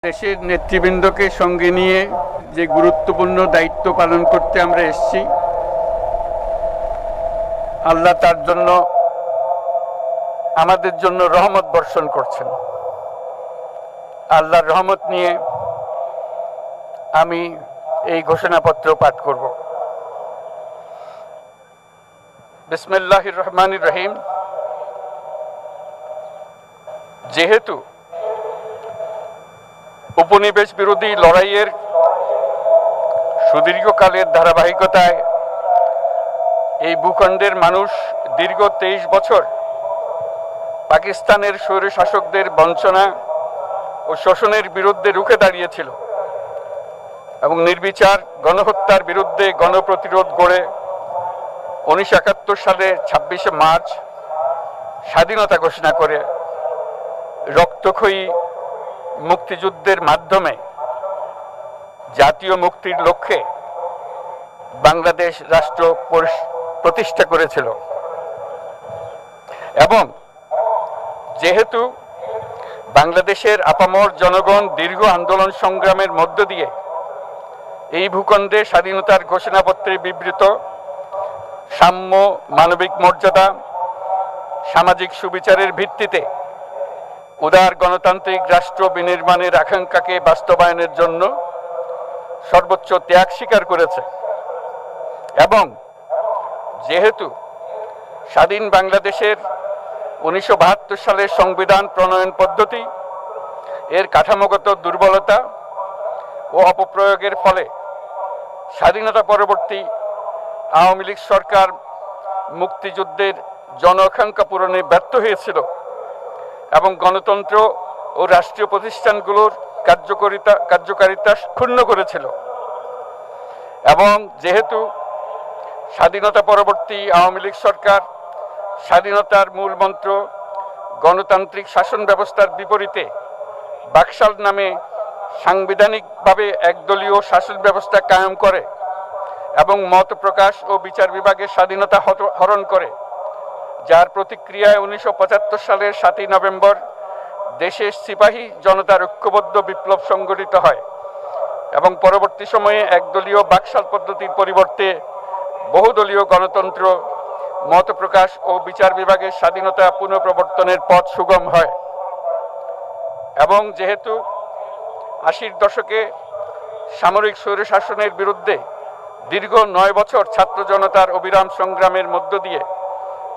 দেশের নেতৃবৃন্দকে সঙ্গে নিয়ে যে গুরুত্বপূর্ণ দায়িত্ব পালন করতে আমরা এসেছি, আল্লাহ তার জন্য আমাদের জন্য রহমত বর্ষণ করছেন। আল্লাহর রহমত নিয়ে আমি এই ঘোষণাপত্র পাঠ করব। বিসমিল্লাহির রহমানির রহিম। যেহেতু উপনিবেশ বিরোধী লড়াইয়ের সুদীর্ঘকালের ধারাবাহিকতায় এই ভূখণ্ডের মানুষ দীর্ঘ 23 বছর পাকিস্তানের স্বৈরশাসকদের বঞ্চনা ও শোষণের বিরুদ্ধে রুখে দাঁড়িয়েছিল এবং নির্বিচার গণহত্যার বিরুদ্ধে গণপ্রতিরোধ গড়ে 1971 সালের 26শে মার্চ স্বাধীনতা ঘোষণা করে রক্তক্ষয়ী মুক্তিযুদ্ধের মাধ্যমে জাতীয় মুক্তির লক্ষ্যে বাংলাদেশ রাষ্ট্র প্রতিষ্ঠা করেছিল। এবং যেহেতু বাংলাদেশের আপামর জনগণ দীর্ঘ আন্দোলন সংগ্রামের মধ্য দিয়ে এই ভূখণ্ডে স্বাধীনতার ঘোষণাপত্রে বিবৃত সাম্য, মানবিক মর্যাদা, সামাজিক সুবিচারের ভিত্তিতে উদার গণতান্ত্রিক রাষ্ট্র বিনির্মাণের আকাঙ্ক্ষাকে বাস্তবায়নের জন্য সর্বোচ্চ ত্যাগ স্বীকার করেছে, এবং যেহেতু স্বাধীন বাংলাদেশের 1972 সালের সংবিধান প্রণয়ন পদ্ধতি এর কাঠামোগত দুর্বলতা ও অপপ্রয়োগের ফলে স্বাধীনতা পরবর্তী আওয়ামী লীগ সরকার মুক্তিযুদ্ধের জন আকাঙ্ক্ষা পূরণে ব্যর্থ হয়েছিল এবং গণতন্ত্র ও রাষ্ট্রীয় প্রতিষ্ঠানগুলোর কার্যকারিতা ক্ষুণ্ণ করেছিল। এবং যেহেতু স্বাধীনতা পরবর্তী আওয়ামী লীগ সরকার স্বাধীনতার মূল মন্ত্র গণতান্ত্রিক শাসন ব্যবস্থার বিপরীতে বাকশাল নামে সাংবিধানিকভাবে একদলীয় শাসন ব্যবস্থা কায়েম করে এবং মত প্রকাশ ও বিচার বিভাগের স্বাধীনতা হরণ করে, যার প্রতিক্রিয়ায় 1975 সালের 7ই নভেম্বর দেশের সিপাহী জনতার ঐক্যবদ্ধ বিপ্লব সংগঠিত হয় এবং পরবর্তী সময়ে একদলীয় বাকশাল পদ্ধতির পরিবর্তে বহুদলীয় গণতন্ত্র, মত প্রকাশ ও বিচার বিভাগের স্বাধীনতা পুনঃপ্রবর্তনের পথ সুগম হয়। এবং যেহেতু 80-র দশকে সামরিক স্বৈরশাসনের বিরুদ্ধে দীর্ঘ 9 বছর ছাত্র জনতার অবিরাম সংগ্রামের মধ্য দিয়ে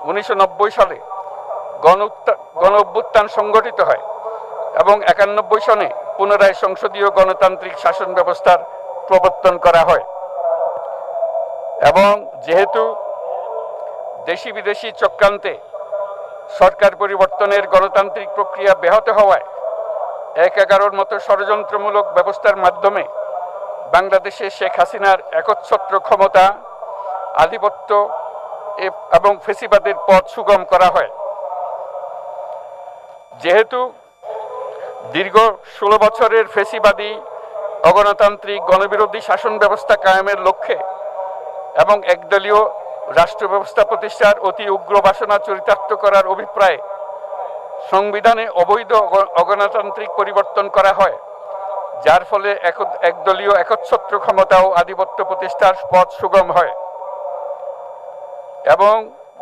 1990 সালে গণ অভ্যুত্থান সংগঠিত হয় এবং 91 সনে পুনরায় সংসদীয় গণতান্ত্রিক শাসন ব্যবস্থার প্রবর্তন করা হয়। এবং যেহেতু দেশি বিদেশি চক্রান্তে সরকার পরিবর্তনের গণতান্ত্রিক প্রক্রিয়া ব্যাহত হওয়ায় 1/11 মতো ষড়যন্ত্রমূলক ব্যবস্থার মাধ্যমে বাংলাদেশে শেখ হাসিনার একচ্ছত্র ক্ষমতা, আধিপত্য এবং ফেসিবাদের পথ সুগম করা হয়। যেহেতু দীর্ঘ 16 বছরের ফেসিবাদী অগণতান্ত্রিক গণবিরোধী শাসন ব্যবস্থা কায়েমের লক্ষ্যে এবং একদলীয় রাষ্ট্র ব্যবস্থা প্রতিষ্ঠার অতি উগ্র বাসনা চরিতার্থ করার অভিপ্রায়ে সংবিধানে অবৈধ অগণতান্ত্রিক পরিবর্তন করা হয়, যার ফলে একদলীয় একচ্ছত্র ক্ষমতা ও আধিপত্য প্রতিষ্ঠার পথ সুগম হয়। এবং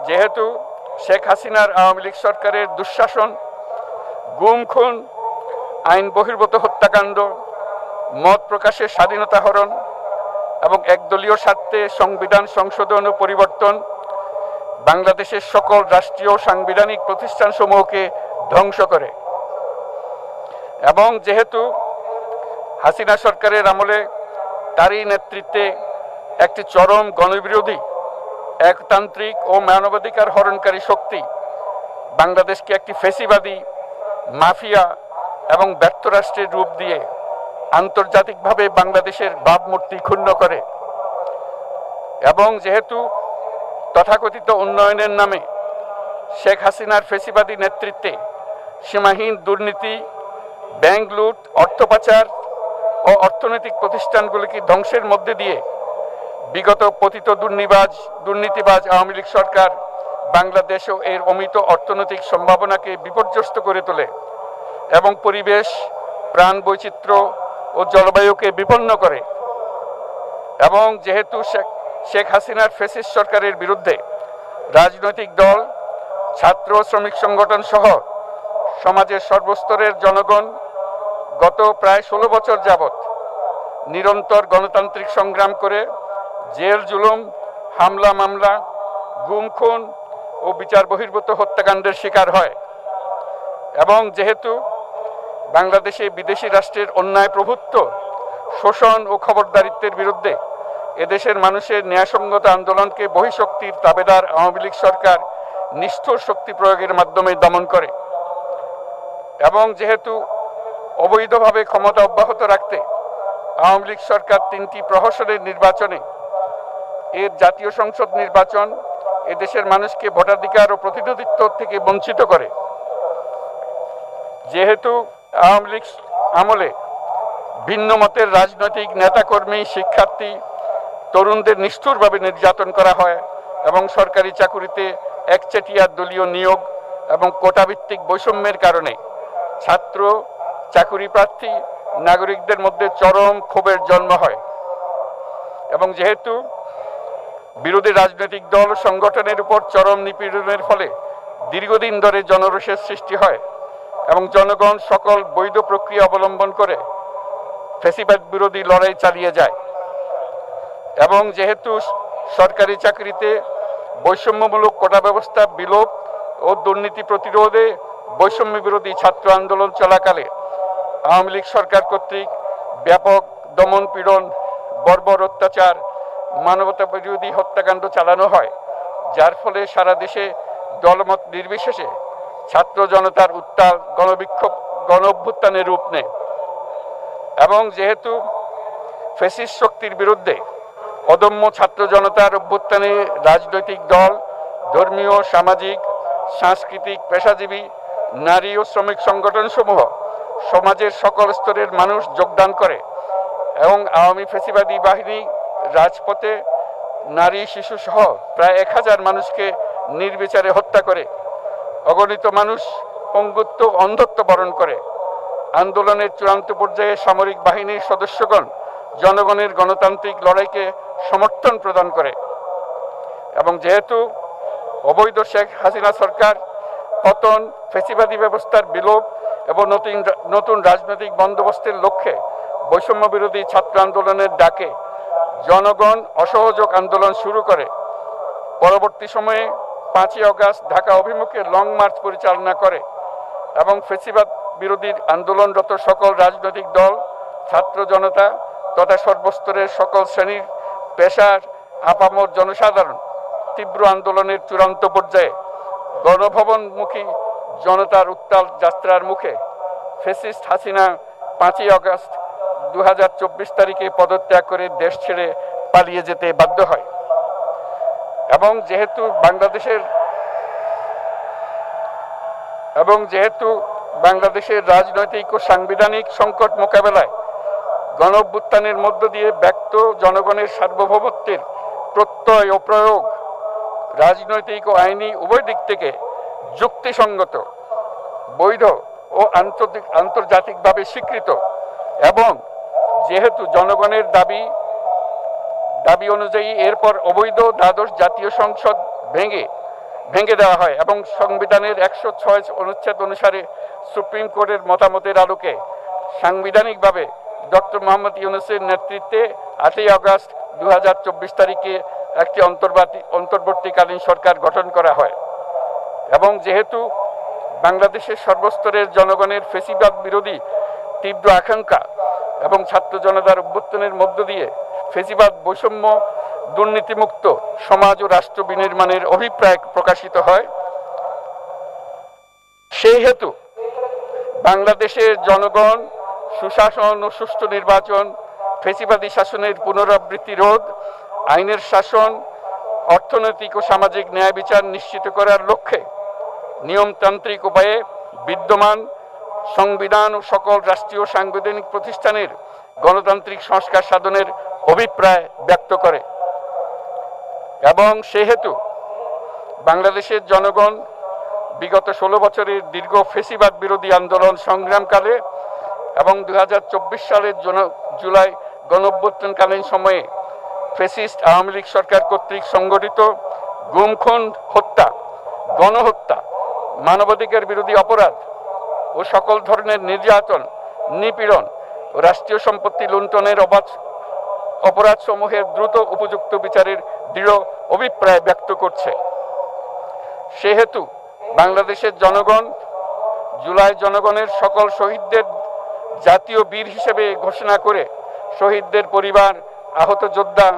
যেহেতু শেখ হাসিনার আওয়ামী লীগ সরকারের দুঃশাসন, গুম খুন, আইন বহির্ভূত হত্যাকাণ্ড, মত প্রকাশের স্বাধীনতা হরণ এবং একদলীয় স্বার্থে সংবিধান সংশোধন ও পরিবর্তন বাংলাদেশের সকল রাষ্ট্রীয় সাংবিধানিক প্রতিষ্ঠানসমূহকে ধ্বংস করে। এবং যেহেতু হাসিনা সরকারের আমলে তারই নেতৃত্বে একটি চরম গণবিরোধী, একতান্ত্রিক ও মানবাধিকার হরণকারী শক্তি বাংলাদেশকে একটি ফেসিবাদী, মাফিয়া এবং ব্যর্থ রাষ্ট্রের রূপ দিয়ে আন্তর্জাতিকভাবে বাংলাদেশের ভাবমূর্তি ক্ষুণ্ণ করে। এবং যেহেতু তথাকথিত উন্নয়নের নামে শেখ হাসিনার ফেসিবাদী নেতৃত্বে সীমাহীন দুর্নীতি, ব্যাংক লুট, অর্থ পাচার ও অর্থনৈতিক প্রতিষ্ঠানগুলিকে ধ্বংসের মধ্যে দিয়ে বিগত পতিত দুর্নীতিবাজ আওয়ামী লীগ সরকার বাংলাদেশ ও এর অমিত অর্থনৈতিক সম্ভাবনাকে বিপর্যস্ত করে তোলে এবং পরিবেশ প্রাণ বৈচিত্র্য ও জলবায়ুকে বিপন্ন করে এবং যেহেতু শেখ হাসিনার ফ্যাসিস্ট সরকারের বিরুদ্ধে রাজনৈতিক দল, ছাত্র শ্রমিক সংগঠন সহ সমাজের সর্বস্তরের জনগণ গত প্রায় 16 বছর যাবৎ নিরন্তর গণতান্ত্রিক সংগ্রাম করে জেল জুলুম, হামলা মামলা, গুম খুন ও বিচার বহির্ভূত হত্যাকাণ্ডের শিকার হয় এবং যেহেতু বাংলাদেশে বিদেশি রাষ্ট্রের অন্যায় প্রভুত্ব, শোষণ ও খবরদারিত্বের বিরুদ্ধে এদেশের মানুষের ন্যায়সঙ্গত আন্দোলনকে বহিঃশক্তির তাবেদার আওয়ামী লীগ সরকার নিষ্ঠুর শক্তি প্রয়োগের মাধ্যমে দমন করে এবং যেহেতু অবৈধভাবে ক্ষমতা অব্যাহত রাখতে আওয়ামী লীগ সরকার 3টি প্রহসনের নির্বাচনে এর জাতীয় সংসদ নির্বাচন এদেশের মানুষকে ভোটাধিকার ও প্রতিনিধিত্ব থেকে বঞ্চিত করে। যেহেতু আওয়ামী লীগ আমলে ভিন্ন মতের রাজনৈতিক নেতাকর্মী, শিক্ষার্থী, তরুণদের নিষ্ঠুরভাবে নির্যাতন করা হয় এবং সরকারি চাকুরিতে একচেটিয়া দলীয় নিয়োগ এবং কোটাভিত্তিক বৈষম্যের কারণে ছাত্র, চাকুরি প্রার্থী, নাগরিকদের মধ্যে চরম ক্ষোভের জন্ম হয় এবং যেহেতু বিরোধী রাজনৈতিক দল সংগঠনের উপর চরম নিপীড়নের ফলে দীর্ঘদিন ধরে জনরোষের সৃষ্টি হয় এবং জনগণ সকল বৈধ প্রক্রিয়া অবলম্বন করে ফ্যাসিবাদ বিরোধী লড়াই চালিয়ে যায় এবং যেহেতু সরকারি চাকরিতে বৈষম্যমূলক কোটা ব্যবস্থা বিলোপ ও দুর্নীতি প্রতিরোধে বৈষম্য বিরোধী ছাত্র আন্দোলন চলাকালে আওয়ামী লীগ সরকার কর্তৃক ব্যাপক দমন পীড়ন, বর্বর অত্যাচার, মানবতা বিরোধী হত্যাকাণ্ড চালানো হয়, যার ফলে সারা দেশে দলমত নির্বিশেষে ছাত্র জনতার উত্তাল গণবিক্ষোভ গণ অভ্যুত্থানের রূপ নেয় এবং যেহেতু ফ্যাসিস্ট শক্তির বিরুদ্ধে অদম্য ছাত্র জনতার অভ্যুত্থানে রাজনৈতিক দল, ধর্মীয়, সামাজিক, সাংস্কৃতিক, পেশাজীবী, নারী ও শ্রমিক সংগঠনসমূহ সমাজের সকল স্তরের মানুষ যোগদান করে এবং আওয়ামী ফ্যাসিবাদী বাহিনী রাজপথে নারী, শিশু সহ প্রায় 1000 মানুষকে নির্বিচারে হত্যা করে, অগণিত মানুষ পঙ্গুত্ব, অন্ধত্ব বরণ করে। আন্দোলনের চূড়ান্ত পর্যায়ে সামরিক বাহিনীর সদস্যগণ জনগণের গণতান্ত্রিক লড়াইকে সমর্থন প্রদান করে এবং যেহেতু অবৈধ শেখ হাসিনা সরকার পতন, ফ্যাসিবাদী ব্যবস্থার বিলোপ এবং নতুন রাজনৈতিক বন্দোবস্তের লক্ষ্যে বৈষম্য বিরোধী ছাত্র আন্দোলনের ডাকে জনগণ অসহযোগ আন্দোলন শুরু করে, পরবর্তী সময়ে 5ই আগস্ট ঢাকা অভিমুখে লং মার্চ পরিচালনা করে এবং ফ্যাসিবাদ বিরোধী আন্দোলনরত সকল রাজনৈতিক দল, ছাত্র জনতা তথা সর্বস্তরের সকল শ্রেণীর, পেশার, আপামর জনসাধারণ তীব্র আন্দোলনের চূড়ান্ত পর্যায়ে গণভবনমুখী জনতার উত্তাল যাত্রার মুখে ফ্যাসিস্ট হাসিনা 5ই আগস্ট 2024 তারিখে পদত্যাগ করে দেশ ছেড়ে পালিয়ে যেতে বাধ্য হয় এবং যেহেতু বাংলাদেশের রাজনৈতিক ও সাংবিধানিক সংকট মোকাবেলায় গণ অভ্যুত্থানের মধ্য দিয়ে ব্যক্ত জনগণের সার্বভৌমত্বের প্রত্যয় ও প্রয়োগ রাজনৈতিক ও আইনি উভয় দিক থেকে যুক্তিসঙ্গত, বৈধ ও আন্তর্জাতিকভাবে স্বীকৃত এবং যেহেতু জনগণের দাবি অনুযায়ী এরপর অবৈধ দ্বাদশ জাতীয় সংসদ ভেঙে দেওয়া হয় এবং সংবিধানের 106 অনুচ্ছেদ অনুসারে সুপ্রিম কোর্টের মতামতের আলোকে সাংবিধানিকভাবে ডক্টর মোহাম্মদ ইউনূসের নেতৃত্বে 8ই আগস্ট 2024 তারিখে একটি অন্তর্বর্তীকালীন সরকার গঠন করা হয় এবং যেহেতু বাংলাদেশের সর্বস্তরের জনগণের ফ্যাসিবাদ বিরোধী তীব্র আকাঙ্ক্ষা এবং ছাত্র জনতার অভ্যুত্থানের মধ্য দিয়ে ফ্যাসিবাদ, বৈষম্য, দুর্নীতিমুক্ত সমাজ ও রাষ্ট্র বিনির্মাণের অভিপ্রায় প্রকাশিত হয়, সেই হেতু বাংলাদেশের জনগণ সুশাসন ও সুষ্ঠু নির্বাচন, ফ্যাসিবাদী শাসনের পুনরাবৃত্তি রোধ, আইনের শাসন, অর্থনৈতিক ও সামাজিক ন্যায় বিচার নিশ্চিত করার লক্ষ্যে নিয়মতান্ত্রিক উপায়ে বিদ্যমান সংবিধান ও সকল রাষ্ট্রীয় সাংবিধানিক প্রতিষ্ঠানের গণতান্ত্রিক সংস্কার সাধনের অভিপ্রায় ব্যক্ত করে এবং সেহেতু বাংলাদেশের জনগণ বিগত 16 বছরের দীর্ঘ ফ্যাসিবাদ বিরোধী আন্দোলন সংগ্রামকালে এবং 2024 সালের জুলাই গণঅভ্যুত্থানকালীন সময়ে ফ্যাসিস্ট আওয়ামী লীগ সরকার কর্তৃক সংগঠিত গুম খুন, হত্যা, গণহত্যা, মানবাধিকার বিরোধী অপরাধ ও সকল ধরনের নির্যাতন, নিপীড়ন ও রাষ্ট্রীয় সম্পত্তি লুণ্ঠনের অপরাধসমূহের দ্রুত উপযুক্ত বিচারের দৃঢ় অভিপ্রায় ব্যক্ত করছে। সেহেতু বাংলাদেশের জনগণ জুলাই জনগণের সকল শহীদদের জাতীয় বীর হিসেবে ঘোষণা করে শহীদদের পরিবার, আহত যোদ্ধা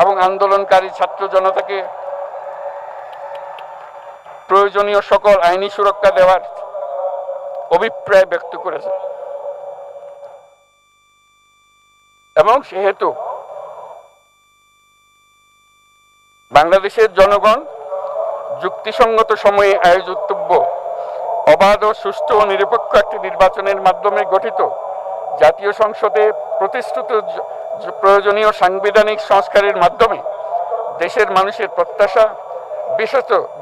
এবং আন্দোলনকারী ছাত্র জনতাকে প্রয়োজনীয় সকল আইনি সুরক্ষা দেওয়ার অভিপ্রায় ব্যক্ত করেছে। এবং সেহেতু বাংলাদেশের জনগণ যুক্তিসঙ্গত সময়ে আয়োজিতব্য অবাধ ও সুষ্ঠু ও নিরপেক্ষ একটি নির্বাচনের মাধ্যমে গঠিত জাতীয় সংসদে প্রতিশ্রুত প্রয়োজনীয় সাংবিধানিক সংস্কারের মাধ্যমে দেশের মানুষের প্রত্যাশা,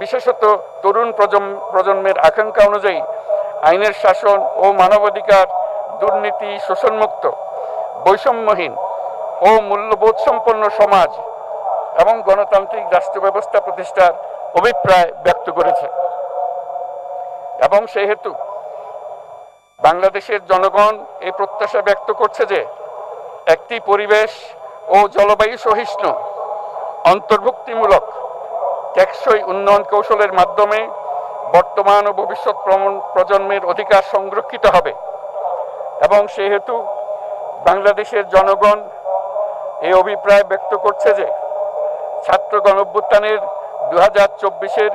বিশেষত তরুণ প্রজন্মের আকাঙ্ক্ষা অনুযায়ী আইনের শাসন ও মানবাধিকার, দুর্নীতি, শোষণমুক্ত, বৈষম্যহীন ও মূল্যবোধ সম্পন্ন সমাজ এবং গণতান্ত্রিক রাষ্ট্র ব্যবস্থা প্রতিষ্ঠার অভিপ্রায় ব্যক্ত করেছে। এবং সেহেতু বাংলাদেশের জনগণ এই প্রত্যাশা ব্যক্ত করছে যে একটি পরিবেশ ও জলবায়ু সহিষ্ণু, অন্তর্ভুক্তিমূলক, টেকসই উন্নয়ন কৌশলের মাধ্যমে বর্তমান ও ভবিষ্যৎ প্রজন্মের অধিকার সংরক্ষিত হবে। এবং সেহেতু বাংলাদেশের জনগণ এই অভিপ্রায় ব্যক্ত করছে যে ছাত্র গণঅভ্যুত্থানের 2024-এর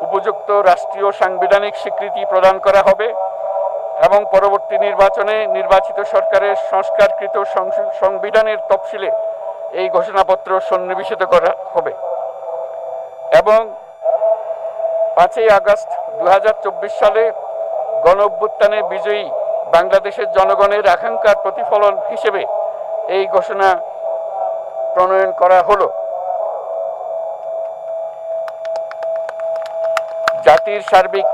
উপযুক্ত রাষ্ট্রীয় সাংবিধানিক স্বীকৃতি প্রদান করা হবে এবং পরবর্তী নির্বাচনে নির্বাচিত সরকারের সংস্কারকৃত সংবিধানের তফসিলে এই ঘোষণাপত্র সন্নিবেশিত করা হবে। এবং 5ই আগস্ট 2024 সালে গণঅভ্যুত্থানে বিজয়ী বাংলাদেশের জনগণের আকাঙ্ক্ষার প্রতিফলন হিসেবে এই ঘোষণা প্রণয়ন করা হলো। জাতির সার্বিক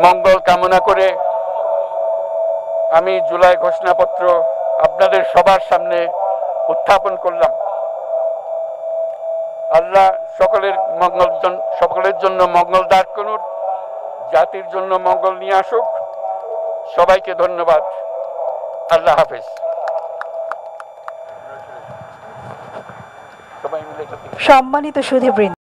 মঙ্গল কামনা করে আমি জুলাই ঘোষণাপত্র আপনাদের সবার সামনে উত্থাপন করলাম। আল্লাহ সকলের জন্য মঙ্গল দান করুন, জাতির জন্য মঙ্গল নিয়ে আসুক। সবাইকে ধন্যবাদ। আল্লাহ হাফেজ। সম্মানিত সুধীবৃন্দ।